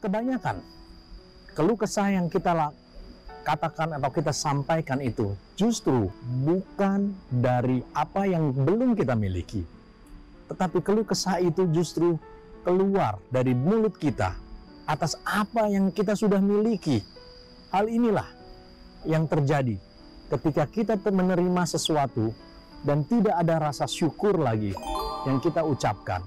Kebanyakan keluh kesah yang kita katakan atau kita sampaikan itu justru bukan dari apa yang belum kita miliki, tetapi keluh kesah itu justru keluar dari mulut kita atas apa yang kita sudah miliki. Hal inilah yang terjadi ketika kita menerima sesuatu dan tidak ada rasa syukur lagi yang kita ucapkan.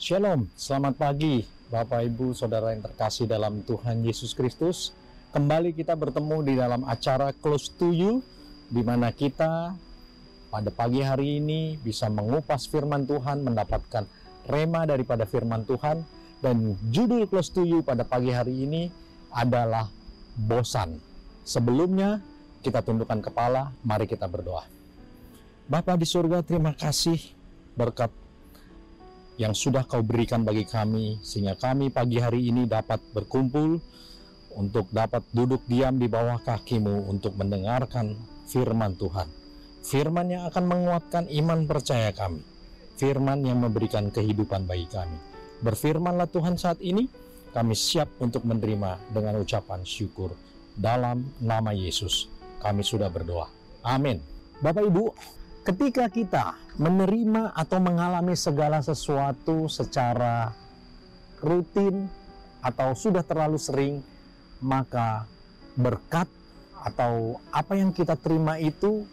Shalom, selamat pagi Bapak Ibu Saudara yang terkasih dalam Tuhan Yesus Kristus. Kembali kita bertemu di dalam acara Close to You, di mana kita pada pagi hari ini bisa mengupas firman Tuhan, mendapatkan rema daripada firman Tuhan. Dan judul Close to You pada pagi hari ini adalah bosan. Sebelumnya kita tundukkan kepala, mari kita berdoa. Bapa di surga, terima kasih berkat yang sudah Kau berikan bagi kami, sehingga kami pagi hari ini dapat berkumpul untuk dapat duduk diam di bawah kaki-Mu untuk mendengarkan firman Tuhan. Firman yang akan menguatkan iman percaya kami, firman yang memberikan kehidupan bagi kami. Berfirmanlah Tuhan saat ini, kami siap untuk menerima dengan ucapan syukur. Dalam nama Yesus kami sudah berdoa, amin. Bapak Ibu, ketika kita menerima atau mengalami segala sesuatu secara rutin atau sudah terlalu sering, maka berkat atau apa yang kita terima itu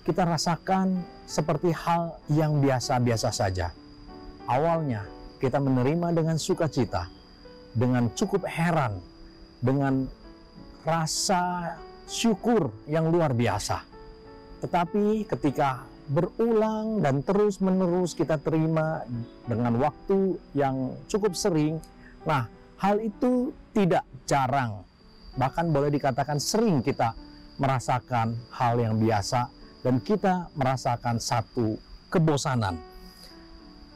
kita rasakan seperti hal yang biasa-biasa saja. Awalnya kita menerima dengan sukacita, dengan cukup heran, dengan rasa syukur yang luar biasa. Tetapi ketika berulang dan terus-menerus kita terima dengan waktu yang cukup sering, nah hal itu tidak jarang, bahkan boleh dikatakan sering kita merasakan hal yang biasa dan kita merasakan satu kebosanan.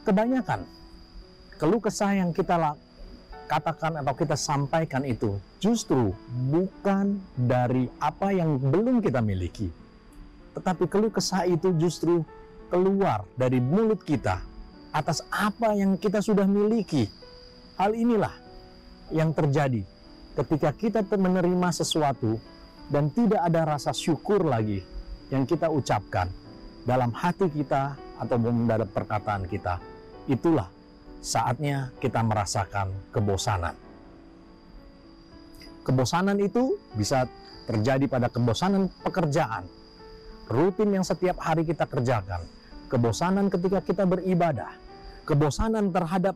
Kebanyakan keluh kesah yang kita katakan atau kita sampaikan itu justru bukan dari apa yang belum kita miliki, tetapi keluh kesah itu justru keluar dari mulut kita atas apa yang kita sudah miliki. Hal inilah yang terjadi ketika kita menerima sesuatu dan tidak ada rasa syukur lagi yang kita ucapkan dalam hati kita atau dalam perkataan kita. Itulah saatnya kita merasakan kebosanan. Kebosanan itu bisa terjadi pada kebosanan pekerjaan, rutin yang setiap hari kita kerjakan, kebosanan ketika kita beribadah, kebosanan terhadap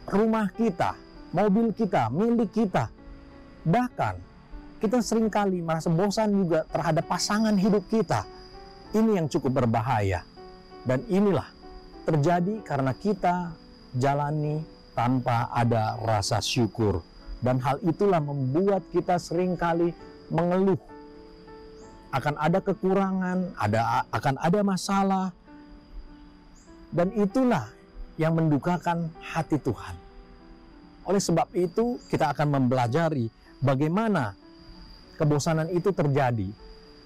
rumah kita, mobil kita, milik kita. Bahkan kita seringkali merasa bosan juga terhadap pasangan hidup kita. Ini yang cukup berbahaya. Dan inilah terjadi karena kita jalani tanpa ada rasa syukur. Dan hal itulah membuat kita seringkali mengeluh. Akan ada kekurangan, akan ada masalah. Dan itulah yang mendukakan hati Tuhan. Oleh sebab itu kita akan mempelajari bagaimana kebosanan itu terjadi.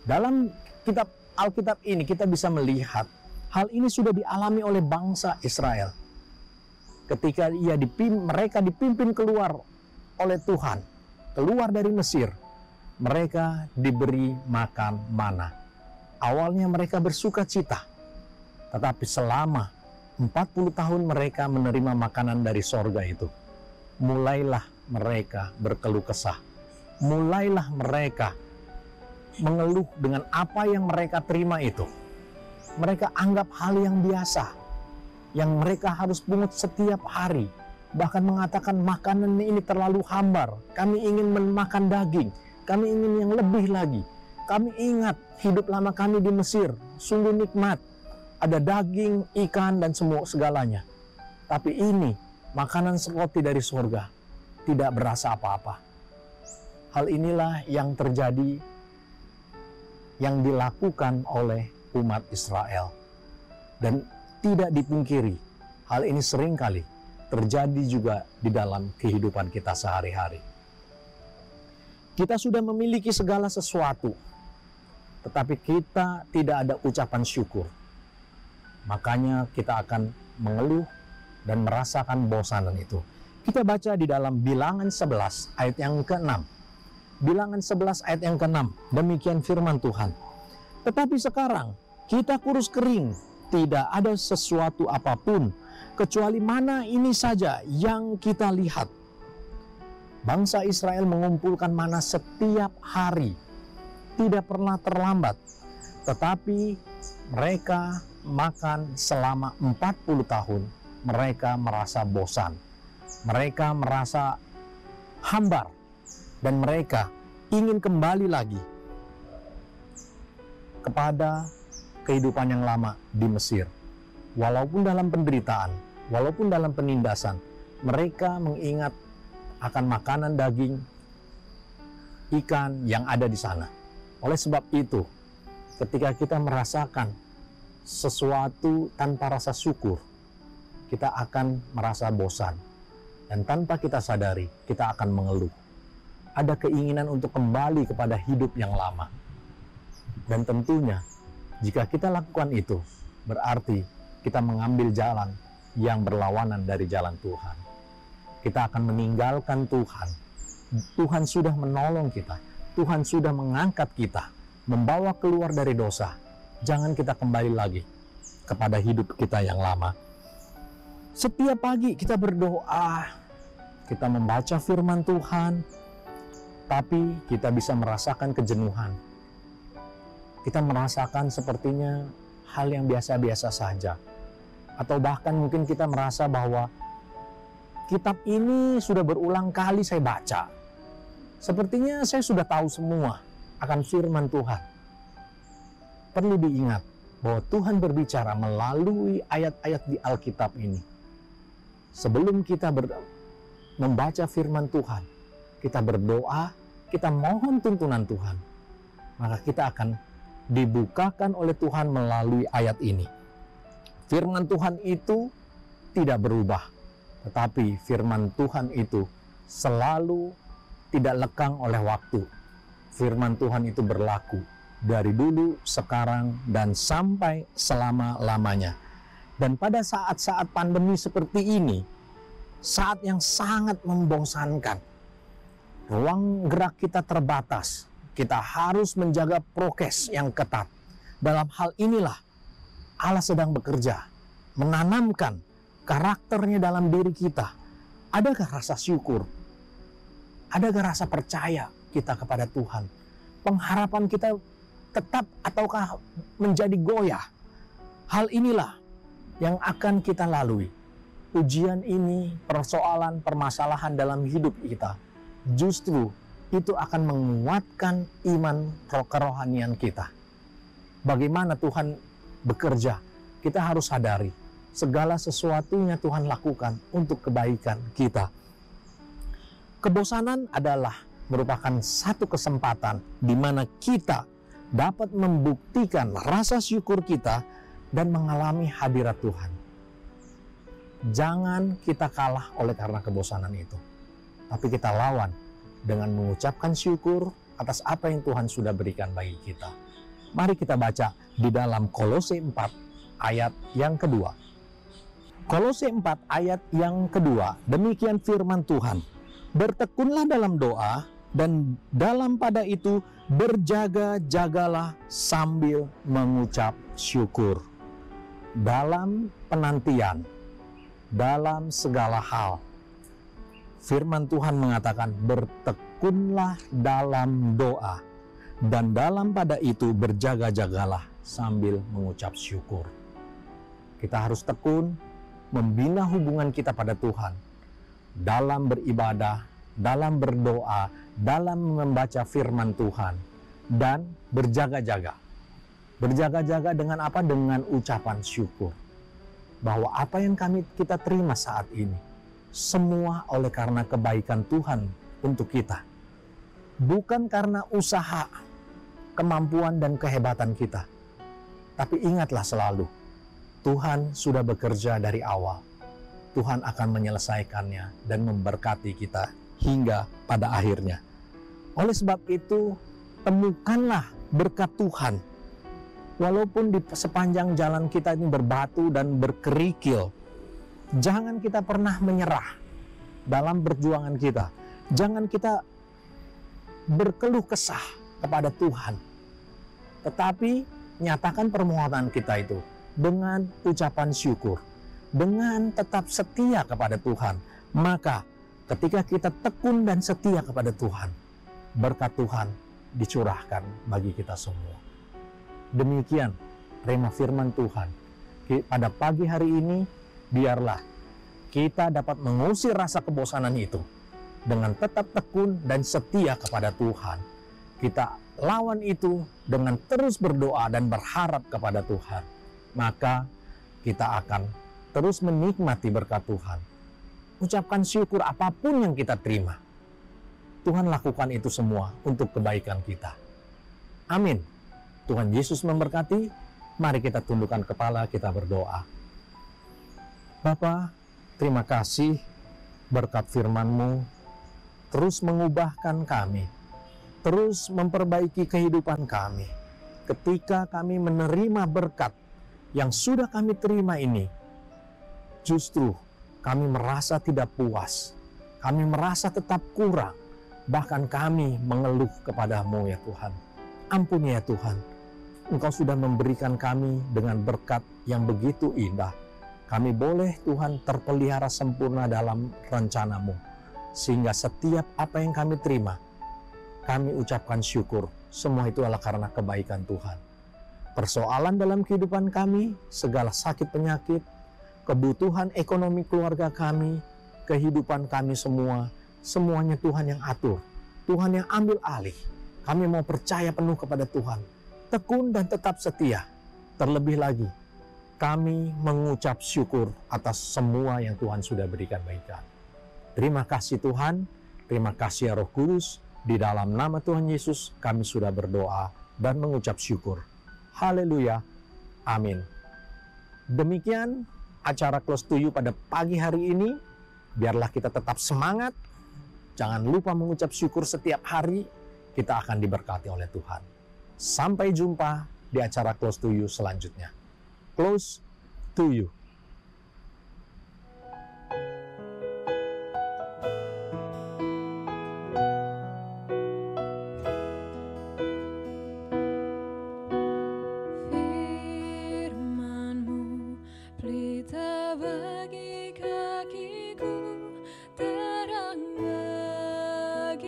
Dalam kitab Alkitab ini kita bisa melihat hal ini sudah dialami oleh bangsa Israel. Ketika mereka dipimpin keluar oleh Tuhan, keluar dari Mesir, mereka diberi makan mana. Awalnya mereka bersuka cita, tetapi selama 40 tahun mereka menerima makanan dari sorga itu, mulailah mereka berkeluh kesah. Mulailah mereka mengeluh dengan apa yang mereka terima itu. Mereka anggap hal yang biasa, yang mereka harus pungut setiap hari. Bahkan mengatakan makanan ini terlalu hambar. Kami ingin memakan daging. Kami ingin yang lebih lagi. Kami ingat hidup lama kami di Mesir. Sungguh nikmat. Ada daging, ikan, dan semua segalanya. Tapi ini makanan roti dari surga. Tidak berasa apa-apa. Hal inilah yang terjadi, yang dilakukan oleh umat Israel. Dan tidak dipungkiri, hal ini seringkali terjadi juga di dalam kehidupan kita sehari-hari. Kita sudah memiliki segala sesuatu, tetapi kita tidak ada ucapan syukur. Makanya kita akan mengeluh dan merasakan bosanan itu. Kita baca di dalam Bilangan 11 ayat yang ke-6. Bilangan 11 ayat yang ke-6. Demikian firman Tuhan. Tetapi sekarang kita kurus kering, tidak ada sesuatu apapun kecuali mana ini saja yang kita lihat. Bangsa Israel mengumpulkan mana setiap hari, tidak pernah terlambat. Tetapi mereka makan selama 40 tahun, mereka merasa bosan. Mereka merasa hambar. Dan mereka ingin kembali lagi kepada kehidupan yang lama di Mesir. Walaupun dalam penderitaan, walaupun dalam penindasan, mereka mengingat akan makanan daging, ikan yang ada di sana. Oleh sebab itu, ketika kita merasakan sesuatu tanpa rasa syukur, kita akan merasa bosan. Dan tanpa kita sadari, kita akan mengeluh. Ada keinginan untuk kembali kepada hidup yang lama. Dan tentunya, jika kita lakukan itu, berarti kita mengambil jalan yang berlawanan dari jalan Tuhan. Kita akan meninggalkan Tuhan. Tuhan sudah menolong kita. Tuhan sudah mengangkat kita, membawa keluar dari dosa. Jangan kita kembali lagi kepada hidup kita yang lama. Setiap pagi kita berdoa, kita membaca firman Tuhan, tapi kita bisa merasakan kejenuhan. Kita merasakan sepertinya hal yang biasa-biasa saja. Atau bahkan mungkin kita merasa bahwa kitab ini sudah berulang kali saya baca. Sepertinya saya sudah tahu semua akan firman Tuhan. Perlu diingat bahwa Tuhan berbicara melalui ayat-ayat di Alkitab ini. Sebelum kita membaca firman Tuhan, kita berdoa, kita mohon tuntunan Tuhan, maka kita akan dibukakan oleh Tuhan melalui ayat ini. Firman Tuhan itu tidak berubah, tetapi firman Tuhan itu selalu tidak lekang oleh waktu. Firman Tuhan itu berlaku dari dulu, sekarang, dan sampai selama-lamanya. Dan pada saat-saat pandemi seperti ini, saat yang sangat membosankan, ruang gerak kita terbatas, kita harus menjaga prokes yang ketat. Dalam hal inilah Allah sedang bekerja, menanamkan karakternya dalam diri kita. Adakah rasa syukur? Ada gak rasa percaya kita kepada Tuhan? Pengharapan kita tetap ataukah menjadi goyah? Hal inilah yang akan kita lalui. Ujian ini, persoalan, permasalahan dalam hidup kita, justru itu akan menguatkan iman kerohanian kita. Bagaimana Tuhan bekerja? Kita harus sadari, segala sesuatunya Tuhan lakukan untuk kebaikan kita. Kebosanan adalah merupakan satu kesempatan di mana kita dapat membuktikan rasa syukur kita dan mengalami hadirat Tuhan. Jangan kita kalah oleh karena kebosanan itu, tapi kita lawan dengan mengucapkan syukur atas apa yang Tuhan sudah berikan bagi kita. Mari kita baca di dalam Kolose 4 ayat yang kedua. Kolose 4 ayat yang kedua, demikian firman Tuhan. Bertekunlah dalam doa dan dalam pada itu berjaga-jagalah sambil mengucap syukur. Dalam penantian, dalam segala hal, firman Tuhan mengatakan bertekunlah dalam doa dan dalam pada itu berjaga-jagalah sambil mengucap syukur. Kita harus tekun membina hubungan kita pada Tuhan dalam beribadah, dalam berdoa, dalam membaca firman Tuhan, dan berjaga-jaga. Berjaga-jaga dengan apa? Dengan ucapan syukur. Bahwa apa yang kita terima saat ini, semua oleh karena kebaikan Tuhan untuk kita. Bukan karena usaha, kemampuan dan kehebatan kita. Tapi ingatlah selalu, Tuhan sudah bekerja dari awal. Tuhan akan menyelesaikannya dan memberkati kita hingga pada akhirnya. Oleh sebab itu, temukanlah berkat Tuhan. Walaupun di sepanjang jalan kita ini berbatu dan berkerikil, jangan kita pernah menyerah dalam perjuangan kita. Jangan kita berkeluh kesah kepada Tuhan. Tetapi nyatakan permohonan kita itu dengan ucapan syukur, dengan tetap setia kepada Tuhan. Maka ketika kita tekun dan setia kepada Tuhan, berkat Tuhan dicurahkan bagi kita semua. Demikian rema firman Tuhan. Pada pagi hari ini, biarlah kita dapat mengusir rasa kebosanan itu dengan tetap tekun dan setia kepada Tuhan. Kita lawan itu dengan terus berdoa dan berharap kepada Tuhan. Maka kita akan terus menikmati berkat Tuhan. Ucapkan syukur apapun yang kita terima. Tuhan lakukan itu semua untuk kebaikan kita. Amin. Tuhan Yesus memberkati. Mari kita tundukkan kepala, kita berdoa. Bapa, terima kasih berkat firman-Mu terus mengubahkan kami, terus memperbaiki kehidupan kami. Ketika kami menerima berkat yang sudah kami terima ini, justru kami merasa tidak puas, kami merasa tetap kurang, bahkan kami mengeluh kepadamu ya Tuhan. Ampuni ya Tuhan, Engkau sudah memberikan kami dengan berkat yang begitu indah. Kami boleh Tuhan terpelihara sempurna dalam rencana-Mu, sehingga setiap apa yang kami terima, kami ucapkan syukur. Semua itu adalah karena kebaikan Tuhan. Persoalan dalam kehidupan kami, segala sakit penyakit, kebutuhan ekonomi keluarga kami, kehidupan kami semua, semuanya Tuhan yang atur, Tuhan yang ambil alih. Kami mau percaya penuh kepada Tuhan, tekun dan tetap setia. Terlebih lagi, kami mengucap syukur atas semua yang Tuhan sudah berikan bagi kami. Terima kasih Tuhan, terima kasih ya Roh Kudus. Di dalam nama Tuhan Yesus kami sudah berdoa dan mengucap syukur. Haleluya, amin. Demikian acara Close to You pada pagi hari ini. Biarlah kita tetap semangat. Jangan lupa mengucap syukur setiap hari. Kita akan diberkati oleh Tuhan. Sampai jumpa di acara Close to You selanjutnya. Close to You. Firman-Mu pelita bagi kakiku, terang bagi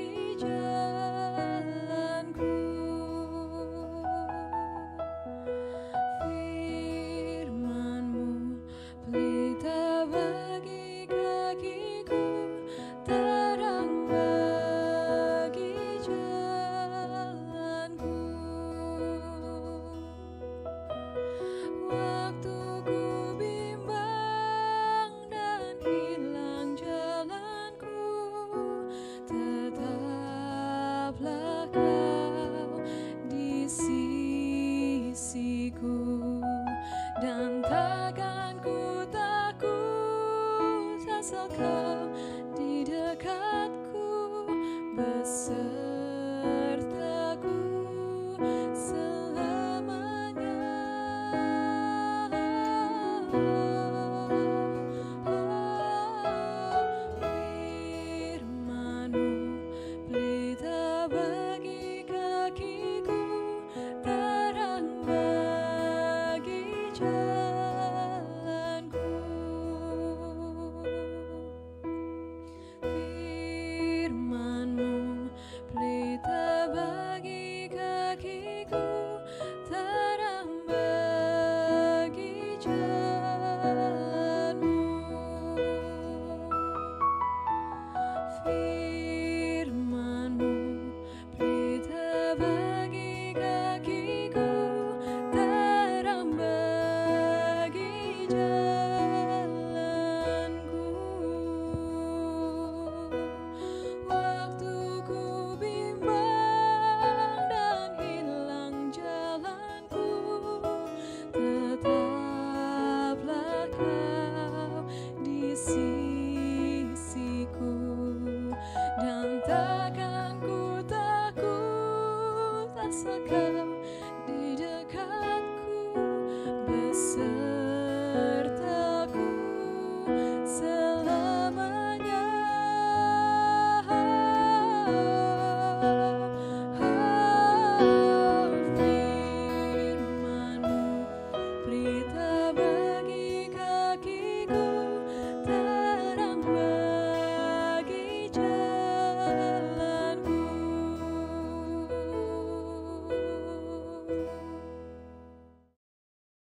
besertaku selamanya. Firman-Mu pelita bagi kakiku, terang bagi jalanku. Firman-Mu pelita bagi kakiku, terang bagi jalanmu. Firman-Mu pelita bagi kakiku, terang bagi jalanku. Waktu ku bimbang dan hilang jalanku, tetaplah Kau di sisiku, dan takkan ku takut asalkan